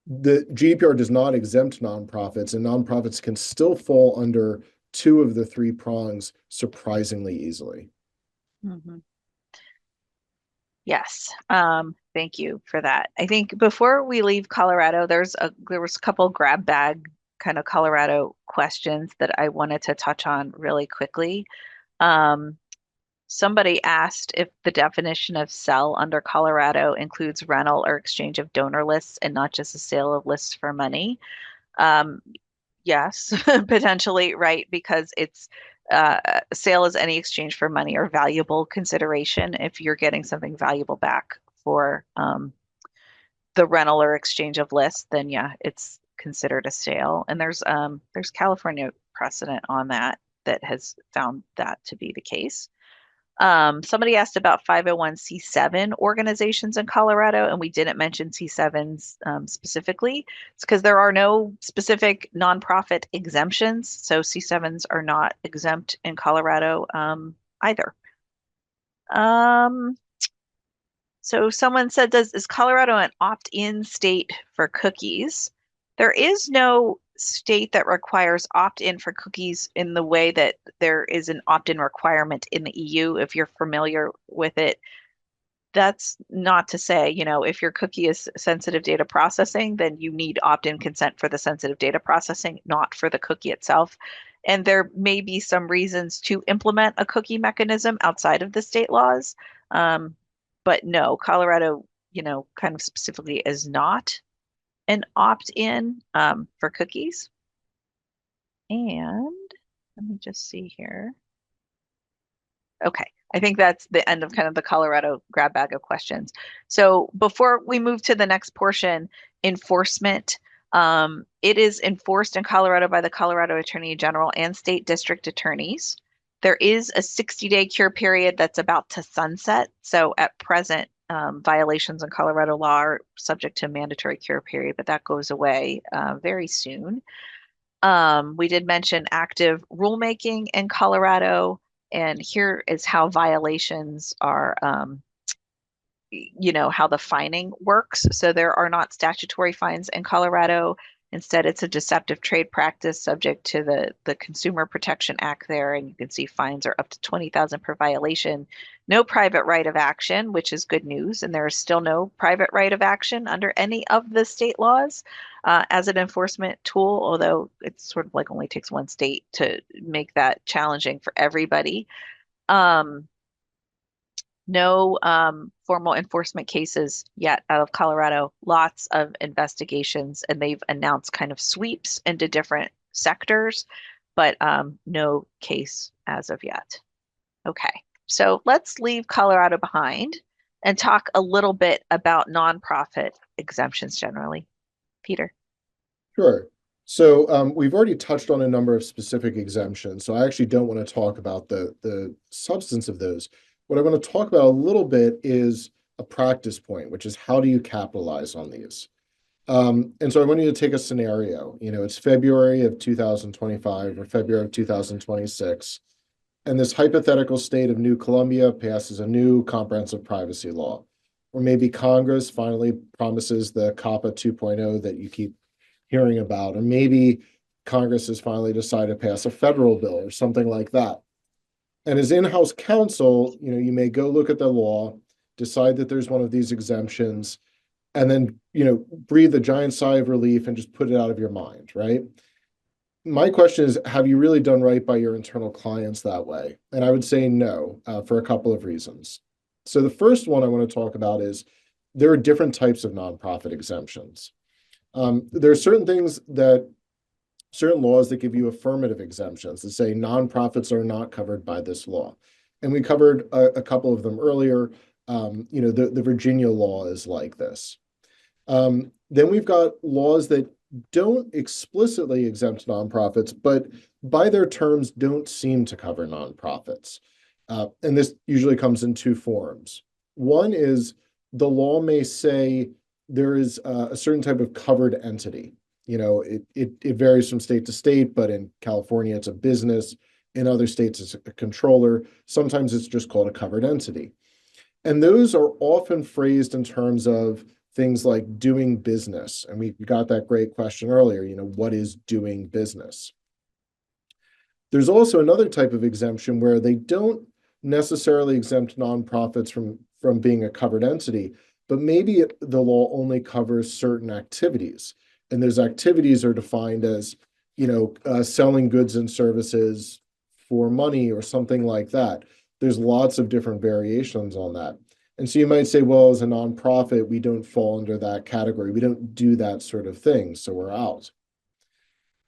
the GDPR does not exempt nonprofits, and nonprofits can still fall under two of the three prongs surprisingly easily. Mm-hmm. Yes. Thank you for that. I think before we leave Colorado, there was a couple grab bag kind of Colorado questions that I wanted to touch on really quickly. Somebody asked if the definition of sell under Colorado includes rental or exchange of donor lists and not just a sale of lists for money. Yes, potentially, right? Because it's sale is any exchange for money or valuable consideration. If you're getting something valuable back for the rental or exchange of lists, then yeah, it's considered a sale. And there's California precedent on that has found that to be the case. Somebody asked about 501c7 organizations in Colorado, and we didn't mention C7s specifically. It's because there are no specific nonprofit exemptions, so C7s are not exempt in Colorado either. So someone said, is Colorado an opt-in state for cookies? There is no state that requires opt-in for cookies in the way that there is an opt-in requirement in the EU, if you're familiar with it. That's not to say, if your cookie is sensitive data processing, then you need opt-in consent for the sensitive data processing, not for the cookie itself. And there may be some reasons to implement a cookie mechanism outside of the state laws. But no, Colorado, kind of specifically is not an opt-in for cookies. And let me just see here. Okay, I think that's the end of kind of the Colorado grab bag of questions. So before we move to the next portion, enforcement. It is enforced in Colorado by the Colorado Attorney General and state district attorneys. There is a 60-day cure period that's about to sunset. So at present, violations in Colorado law are subject to a mandatory cure period, but that goes away very soon. We did mention active rulemaking in Colorado, and here is how violations are, how the fining works. So there are not statutory fines in Colorado. Instead, it's a deceptive trade practice subject to the Consumer Protection Act there, and you can see fines are up to $20,000 per violation. No private right of action, which is good news, and there is still no private right of action under any of the state laws as an enforcement tool, although it's sort of like only takes one state to make that challenging for everybody. No formal enforcement cases yet out of Colorado, lots of investigations, and they've announced kind of sweeps into different sectors, but no case as of yet. Okay, so let's leave Colorado behind and talk a little bit about nonprofit exemptions generally. Peter. Sure. So we've already touched on a number of specific exemptions, so I actually don't want to talk about the substance of those. What I want to talk about a little bit is a practice point, which is how do you capitalize on these? And so I want you to take a scenario. It's February of 2025 or February of 2026, and this hypothetical state of New Columbia passes a new comprehensive privacy law. Or maybe Congress finally promises the COPPA 2.0 that you keep hearing about. Or maybe Congress has finally decided to pass a federal bill or something like that. And as in-house counsel, you may go look at the law, decide that there's one of these exemptions, and then, breathe a giant sigh of relief and just put it out of your mind, right? My question is, have you really done right by your internal clients that way? And I would say no, for a couple of reasons. So the first one I want to talk about is there are different types of nonprofit exemptions. There are certain laws that give you affirmative exemptions that say nonprofits are not covered by this law. And we covered a couple of them earlier. The Virginia law is like this. Then we've got laws that don't explicitly exempt nonprofits, but by their terms don't seem to cover nonprofits. And this usually comes in two forms. One is the law may say there is a certain type of covered entity. It varies from state to state, but in California, it's a business. In other states, it's a controller. Sometimes it's just called a covered entity. And those are often phrased in terms of things like doing business. And we got that great question earlier, what is doing business? There's also another type of exemption where they don't necessarily exempt nonprofits from being a covered entity, but maybe the law only covers certain activities. And those activities are defined as, selling goods and services for money or something like that. There's lots of different variations on that. And so you might say, well, as a nonprofit, we don't fall under that category. We don't do that sort of thing, so we're out.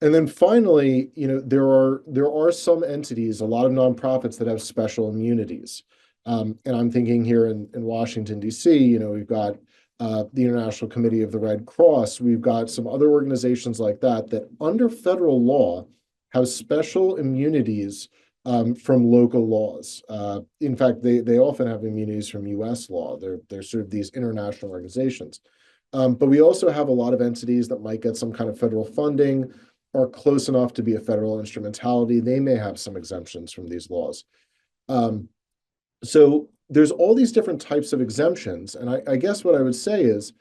And then finally, there are some entities, a lot of nonprofits that have special immunities. And I'm thinking here in Washington, D.C., we've got the International Committee of the Red Cross. We've got some other organizations like that under federal law have special immunities from local laws. In fact, they often have immunities from U.S. law. They're sort of these international organizations. But we also have a lot of entities that might get some kind of federal funding or close enough to be a federal instrumentality. They may have some exemptions from these laws. So there's all these different types of exemptions. And I guess what I would say is,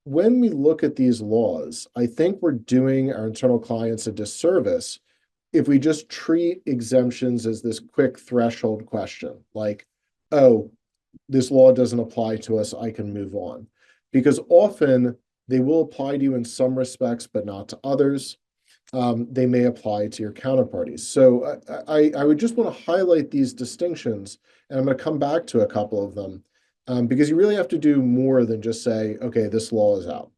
when we look at these laws, I think we're doing our internal clients a disservice if we just treat exemptions as this quick threshold question, like, oh, this law doesn't apply to us, I can move on. Because often they will apply to you in some respects, but not to others. They may apply to your counterparties. So I would just want to highlight these distinctions, and I'm going to come back to a couple of them, because you really have to do more than just say, okay, this law is out.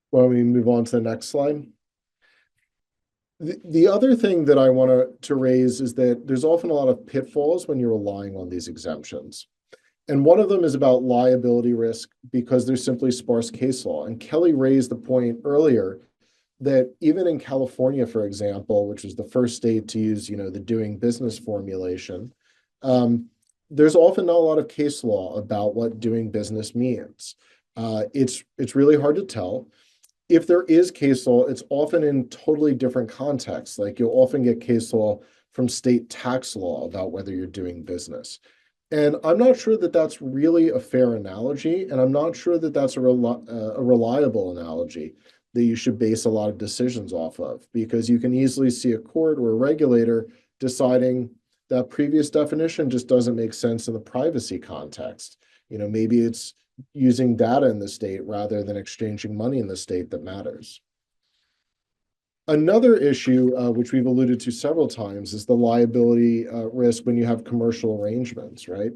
Why don't we move on to the next slide? The other thing that I want to raise is that there's often a lot of pitfalls when you're relying on these exemptions. And one of them is about liability risk, because there's simply sparse case law. And Kelly raised the point earlier that even in California, for example, which was the first state to use, the doing business formulation, there's often not a lot of case law about what doing business means. It's really hard to tell. If there is case law, it's often in totally different contexts. Like you'll often get case law from state tax law about whether you're doing business. And I'm not sure that that's really a fair analogy, and I'm not sure that that's a reliable analogy that you should base a lot of decisions off of, because you can easily see a court or a regulator deciding that previous definition just doesn't make sense in the privacy context. Maybe it's using data in the state rather than exchanging money in the state that matters. Another issue, which we've alluded to several times, is the liability risk when you have commercial arrangements, right?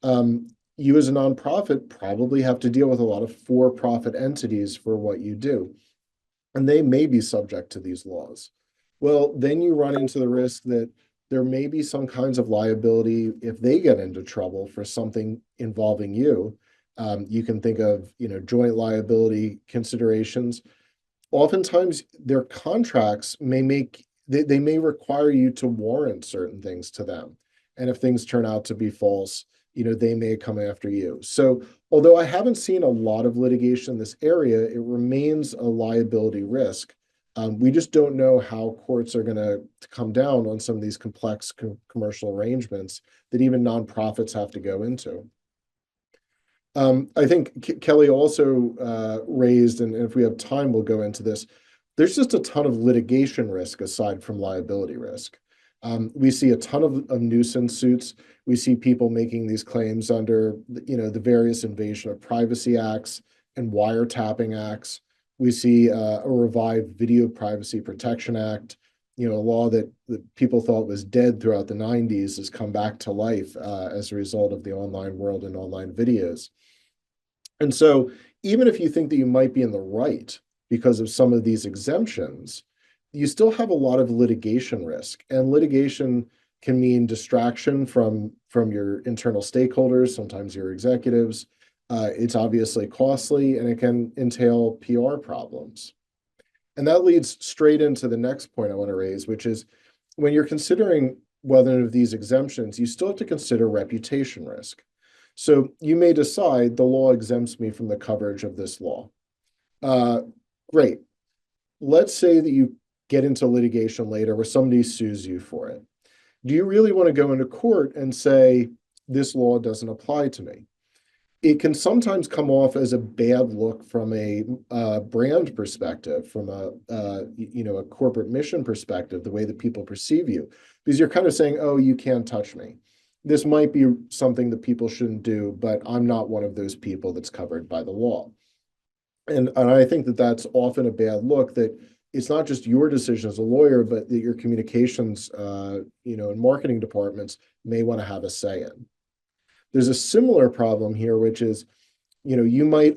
You as a nonprofit probably have to deal with a lot of for-profit entities for what you do, and they may be subject to these laws. Well, then you run into the risk that there may be some kinds of liability if they get into trouble for something involving you. You can think of, joint liability considerations. Oftentimes, their contracts may require you to warrant certain things to them. And if things turn out to be false, they may come after you. So although I haven't seen a lot of litigation in this area, it remains a liability risk. We just don't know how courts are going to come down on some of these complex commercial arrangements that even nonprofits have to go into. I think Kelly also raised, and if we have time, we'll go into this. There's just a ton of litigation risk aside from liability risk. We see a ton of nuisance suits. We see people making these claims under, the various invasion of privacy acts and wiretapping acts. We see a revived Video Privacy Protection Act, a law that people thought was dead throughout the 90s has come back to life as a result of the online world and online videos. And so even if you think that you might be in the right because of some of these exemptions, you still have a lot of litigation risk. And litigation can mean distraction from your internal stakeholders, sometimes your executives. It's obviously costly, and it can entail PR problems. And that leads straight into the next point I want to raise, which is when you're considering whether of these exemptions, you still have to consider reputation risk. So you may decide the law exempts me from the coverage of this law. Great. Let's say that you get into litigation later where somebody sues you for it. Do you really want to go into court and say, this law doesn't apply to me? It can sometimes come off as a bad look from a brand perspective, from a corporate mission perspective, the way that people perceive you, because you're kind of saying, oh, you can't touch me. This might be something that people shouldn't do, but I'm not one of those people that's covered by the law. And I think that that's often a bad look, that it's not just your decision as a lawyer, but that your communications, and marketing departments may want to have a say in. There's a similar problem here, which is, you might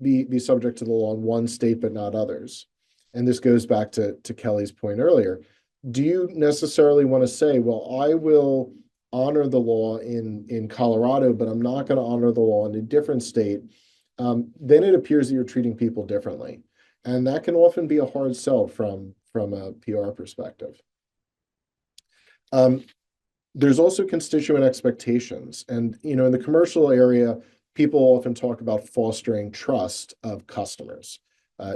be subject to the law in one state, but not others. And this goes back to Kelly's point earlier. Do you necessarily want to say, well, I will honor the law in Colorado, but I'm not going to honor the law in a different state? Then it appears that you're treating people differently. And that can often be a hard sell from a PR perspective. There's also constituent expectations. And, in the commercial area, people often talk about fostering trust of customers.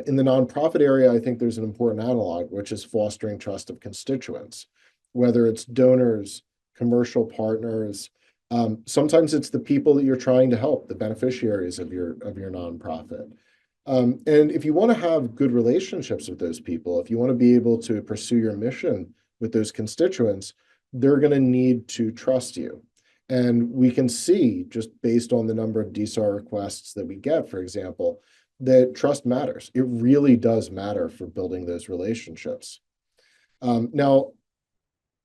In the nonprofit area, I think there's an important analog, which is fostering trust of constituents, whether it's donors, commercial partners. Sometimes it's the people that you're trying to help, the beneficiaries of your nonprofit. And if you want to have good relationships with those people, if you want to be able to pursue your mission with those constituents, they're going to need to trust you. And we can see, just based on the number of DSAR requests that we get, for example, that trust matters. It really does matter for building those relationships. Now,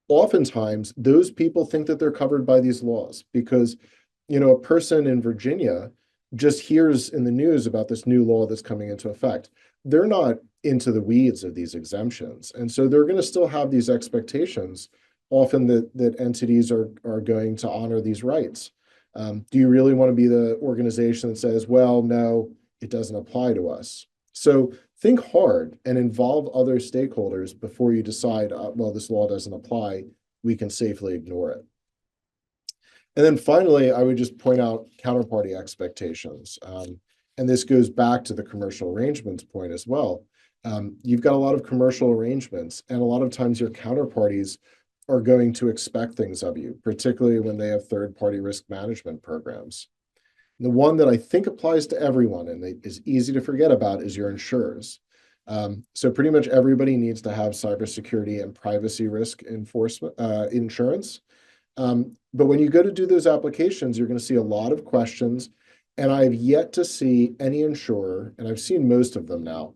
oftentimes, those people think that they're covered by these laws because, a person in Virginia just hears in the news about this new law that's coming into effect. They're not into the weeds of these exemptions. And so they're going to still have these expectations, often that entities are going to honor these rights. Do you really want to be the organization that says, well, no, it doesn't apply to us? So think hard and involve other stakeholders before you decide, well, this law doesn't apply, we can safely ignore it. And then finally, I would just point out counterparty expectations. And this goes back to the commercial arrangements point as well. You've got a lot of commercial arrangements, and a lot of times your counterparties are going to expect things of you, particularly when they have third-party risk management programs. The one that I think applies to everyone and is easy to forget about is your insurers. So pretty much everybody needs to have cybersecurity and privacy risk enforcement insurance. But when you go to do those applications, you're going to see a lot of questions. And I've yet to see any insurer, and I've seen most of them now,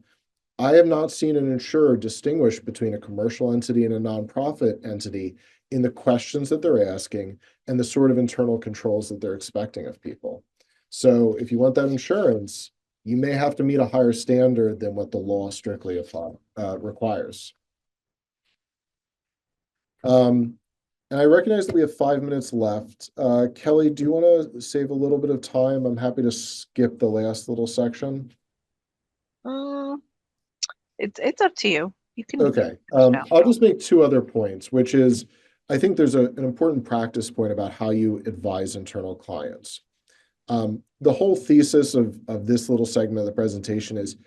I have not seen an insurer distinguish between a commercial entity and a nonprofit entity in the questions that they're asking and the sort of internal controls that they're expecting of people. So if you want that insurance, you may have to meet a higher standard than what the law strictly requires. And I recognize that we have 5 minutes left. Kelly, do you want to save a little bit of time? I'm happy to skip the last little section. It's up to you. You can. Okay. I'll just make two other points, which is I think there's an important practice point about how you advise internal clients. The whole thesis of this little segment of the presentation is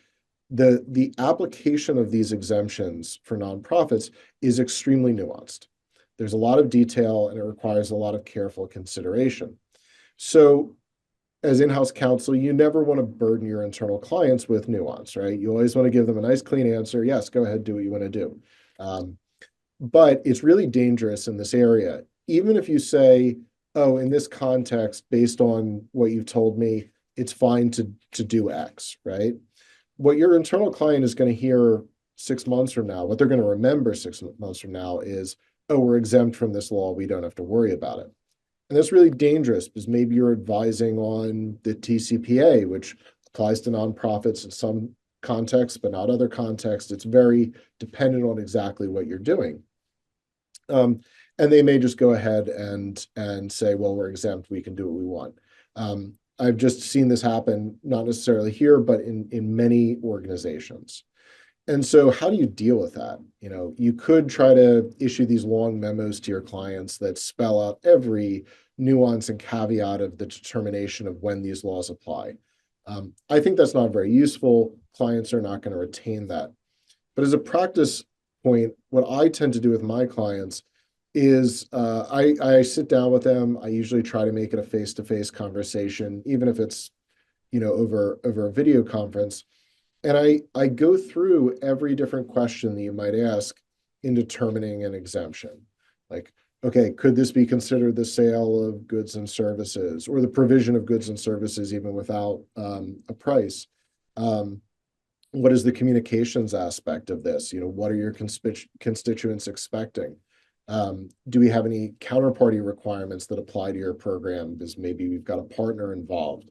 the application of these exemptions for nonprofits is extremely nuanced. There's a lot of detail and it requires a lot of careful consideration. So as in-house counsel, you never want to burden your internal clients with nuance, right? You always want to give them a nice, clean answer. Yes, go ahead, do what you want to do. But it's really dangerous in this area. Even if you say, oh, in this context, based on what you've told me, it's fine to do X, right? What your internal client is going to hear 6 months from now, what they're going to remember 6 months from now is, oh, we're exempt from this law. We don't have to worry about it. And that's really dangerous because maybe you're advising on the TCPA, which applies to nonprofits in some contexts, but not other contexts. It's very dependent on exactly what you're doing. And they may just go ahead and say, well, we're exempt. We can do what we want. I've just seen this happen, not necessarily here, but in many organizations. And so how do you deal with that? You know, you could try to issue these long memos to your clients that spell out every nuance and caveat of the determination of when these laws apply. I think that's not very useful. Clients are not going to retain that. But as a practice point, what I tend to do with my clients is I sit down with them. I usually try to make it a face-to-face conversation, even if it's, you know, over a video conference. And I go through every different question that you might ask in determining an exemption. Like, okay, could this be considered the sale of goods and services or the provision of goods and services even without a price? What is the communications aspect of this? You know, what are your constituents expecting? Do we have any counterparty requirements that apply to your program? Because maybe we've got a partner involved.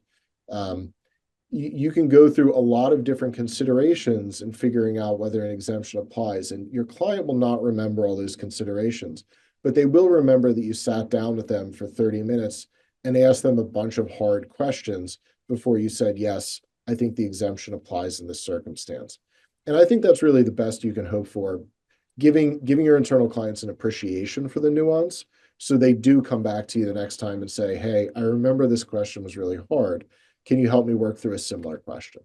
You can go through a lot of different considerations in figuring out whether an exemption applies. And your client will not remember all those considerations, but they will remember that you sat down with them for 30 minutes and asked them a bunch of hard questions before you said, yes, I think the exemption applies in this circumstance. And I think that's really the best you can hope for, giving your internal clients an appreciation for the nuance. So they do come back to you the next time and say, hey, I remember this question was really hard. Can you help me work through a similar question?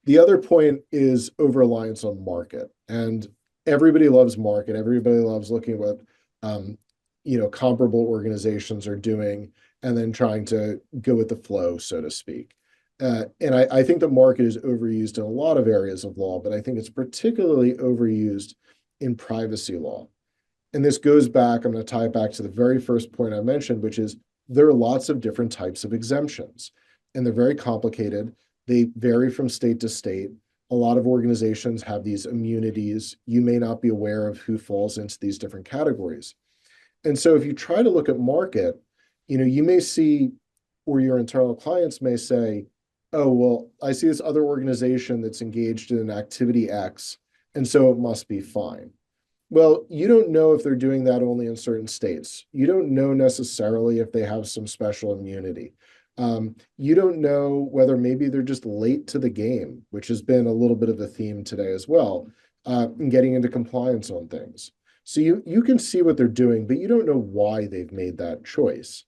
The other point is over-reliance on market. And everybody loves market. Everybody loves looking at what comparable organizations are doing and then trying to go with the flow, so to speak. And I think the market is overused in a lot of areas of law, but I think it's particularly overused in privacy law. And this goes back, I'm going to tie it back to the very first point I mentioned, which is there are lots of different types of exemptions, and they're very complicated. They vary from state to state. A lot of organizations have these immunities. You may not be aware of who falls into these different categories. And so if you try to look at market, you may see, or your internal clients may say, oh, well, I see this other organization that's engaged in activity X, and so it must be fine. Well, you don't know if they're doing that only in certain states. You don't know necessarily if they have some special immunity. You don't know whether maybe they're just late to the game, which has been a little bit of a theme today as well, in getting into compliance on things. So you can see what they're doing, but you don't know why they've made that choice,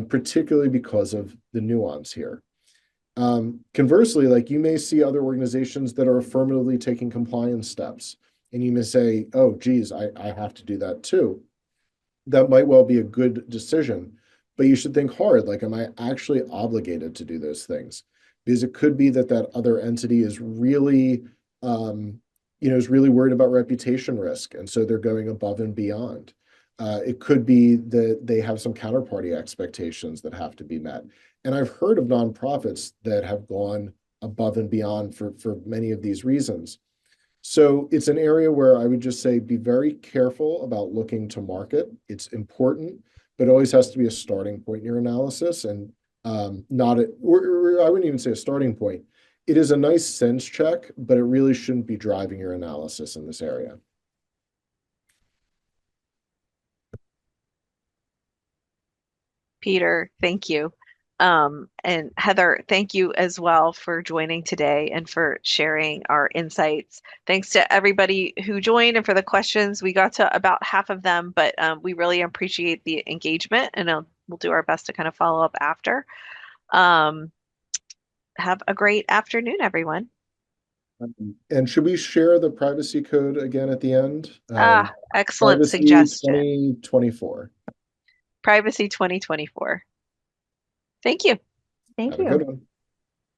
particularly because of the nuance here. Conversely, like you may see other organizations that are affirmatively taking compliance steps. And you may say, oh, geez, I have to do that too. That might well be a good decision, but you should think hard, like, am I actually obligated to do those things? Because it could be that other entity is really, is really worried about reputation risk. And so they're going above and beyond. It could be that they have some counterparty expectations that have to be met. And I've heard of nonprofits that have gone above and beyond for many of these reasons. So it's an area where I would just say be very careful about looking to market. It's important, but it always has to be a starting point in your analysis and not or I wouldn't even say a starting point. It is a nice sense check, but it really shouldn't be driving your analysis in this area. Peter, thank you. And Heather, thank you as well for joining today and for sharing our insights. Thanks to everybody who joined and for the questions. We got to about half of them, but we really appreciate the engagement, and we'll do our best to kind of follow up after. Have a great afternoon, everyone. And should we share the privacy code again at the end? Excellent Privacy suggestion. 2024. Privacy 2024. Thank you. Thank Have a you. good one.